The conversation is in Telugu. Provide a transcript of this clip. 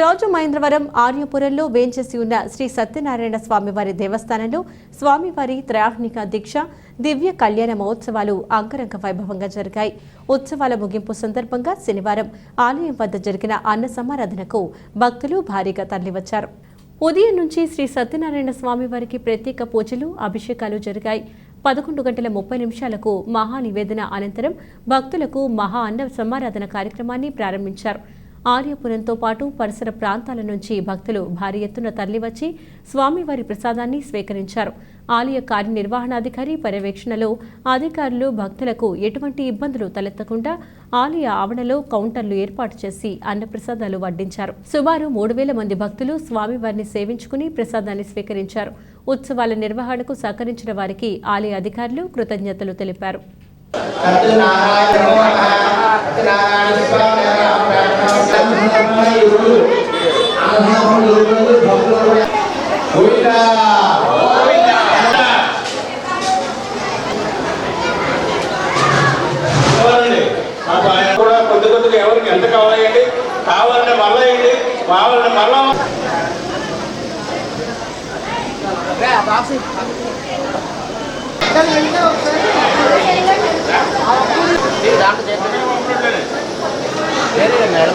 రాజమహేంద్రవరం ఆర్యపురంలో వేంచేసి ఉన్న శ్రీ సత్యనారాయణ స్వామివారి దేవస్థానంలో స్వామివారి త్రయాహ్నిక దీక్ష దివ్య కళ్యాణ మహోత్సవాలు అంగరంగ వైభవంగా జరిగాయి. ఉత్సవాల ముగింపు సందర్భంగా శనివారం ఆలయం వద్ద జరిగిన అన్న సమారాధనకు భక్తులు భారీగా తరలివచ్చారు. ఉదయం నుంచి శ్రీ సత్యనారాయణ స్వామివారికి ప్రత్యేక పూజలు, అభిషేకాలు జరిగాయి. 11:30 మహా నివేదన అనంతరం భక్తులకు మహా అన్న సమారాధన కార్యక్రమాన్ని ప్రారంభించారు. ఆర్యపురంతో పాటు పరిసర ప్రాంతాల నుంచి భక్తులు భారీ ఎత్తున తరలివచ్చి స్వామివారి ప్రసాదాన్ని స్వీకరించారు. ఆలయ కార్యనిర్వహణాధికారి పర్యవేక్షణలో అధికారులు భక్తులకు ఎటువంటి ఇబ్బందులు తలెత్తకుండా ఆలయ ఆవరణలో కౌంటర్లు ఏర్పాటు చేసి అన్నప్రసాదాలు వడ్డించారు. సుమారు 3000 మంది భక్తులు స్వామివారిని సేవించుకుని ప్రసాదాన్ని స్వీకరించారు. ఉత్సవాల నిర్వహణకు సహకరించిన వారికి ఆలయ అధికారులు కృతజ్ఞతలు తెలిపారు. కొద్దిగా ఎవరికి ఎంత కావాలండి, కావాలంటే మళ్ళా వేయండి, కావాలంటే మళ్ళా మేడం.